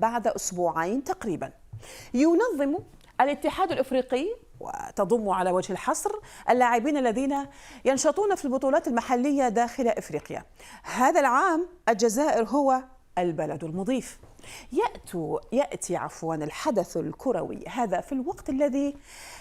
بعد أسبوعين تقريبا. ينظم الاتحاد الإفريقي وتضم على وجه الحصر اللاعبين الذين ينشطون في البطولات المحلية داخل إفريقيا. هذا العام الجزائر هو البلد المضيف. يأتي الحدث الكروي هذا في الوقت الذي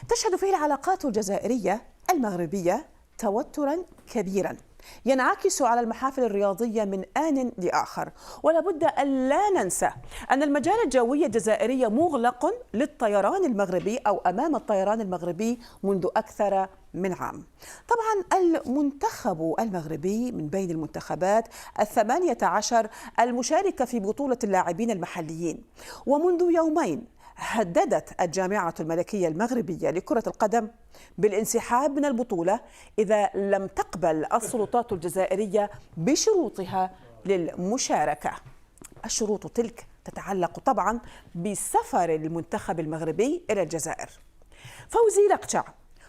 تشهد فيه العلاقات الجزائرية المغربية توترا كبيرا ينعكس على المحافل الرياضية من آن لآخر. ولا بد أن لا ننسى أن المجال الجوي الجزائري مغلق للطيران المغربي أو أمام الطيران المغربي منذ أكثر من عام. طبعا المنتخب المغربي من بين المنتخبات 18 المشاركة في بطولة اللاعبين المحليين، ومنذ يومين هددت الجامعة الملكية المغربية لكرة القدم بالانسحاب من البطولة إذا لم تقبل السلطات الجزائرية بشروطها للمشاركة. الشروط تلك تتعلق طبعا بسفر المنتخب المغربي إلى الجزائر. فوزي لقجع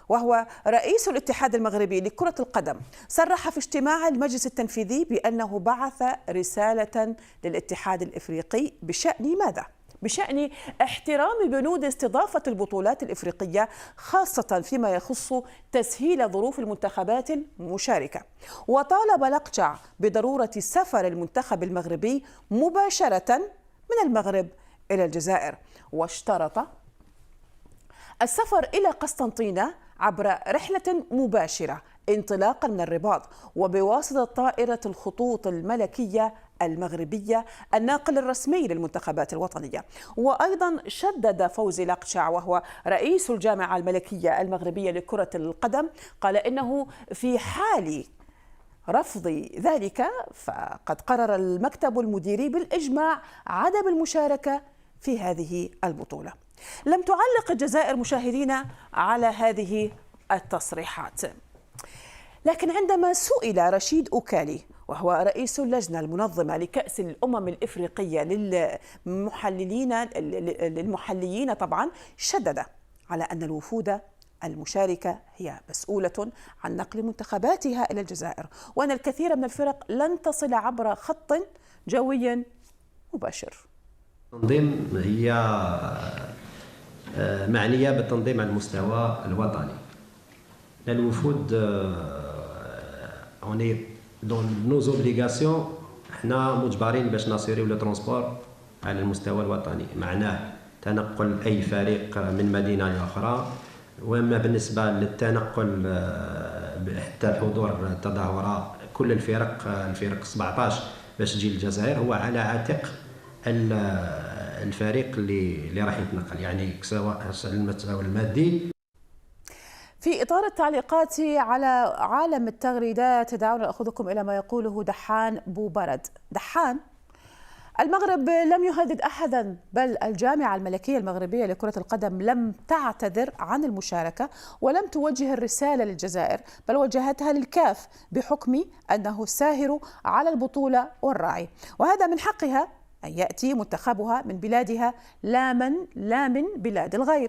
وهو رئيس الاتحاد المغربي لكرة القدم صرح في اجتماع المجلس التنفيذي بأنه بعث رسالة للاتحاد الإفريقي بشأن ماذا؟ بشأن احترام بنود استضافة البطولات الإفريقية، خاصة فيما يخص تسهيل ظروف المنتخبات المشاركة. وطالب لقجع بضرورة سفر المنتخب المغربي مباشرة من المغرب إلى الجزائر، واشترط السفر إلى قسنطينة عبر رحلة مباشرة انطلاقا من الرباط وبواسطة طائرة الخطوط الملكية المغربية الناقل الرسمي للمنتخبات الوطنية. وأيضا شدد فوزي لقجع وهو رئيس الجامعة الملكية المغربية لكرة القدم، قال إنه في حال رفض ذلك فقد قرر المكتب المديري بالإجماع عدم المشاركة في هذه البطولة. لم تعلق الجزائر مشاهدينا على هذه التصريحات، لكن عندما سئل رشيد أوكالي وهو رئيس اللجنة المنظمة لكأس الأمم الإفريقية للمحليين طبعا، شدد على أن الوفود المشاركة هي مسؤولة عن نقل منتخباتها إلى الجزائر، وأن الكثير من الفرق لن تصل عبر خط جوي مباشر. التنظيم هي معنية بالتنظيم على المستوى الوطني. الوفود اوني دون نو زوبليغاسيون، حنا مجبرين باش ناسيريو لو ترونسبور على المستوى الوطني، معناه تنقل اي فريق من مدينه لاخرى. واما بالنسبه للتنقل حتى حضور التظاهرات كل الفرق 17 باش تجي للجزائر هو على عاتق الفريق اللي راح يتنقل، يعني سواء على المستوى المادي. في إطار التعليقات على عالم التغريدات دعونا نأخذكم إلى ما يقوله دحان بوبرد. دحان: المغرب لم يهدد أحدا، بل الجامعة الملكية المغربية لكرة القدم لم تعتذر عن المشاركة ولم توجه الرسالة للجزائر، بل وجهتها للكاف بحكم أنه الساهر على البطولة والراعي، وهذا من حقها أن يأتي منتخبها من بلادها لا من بلاد الغير.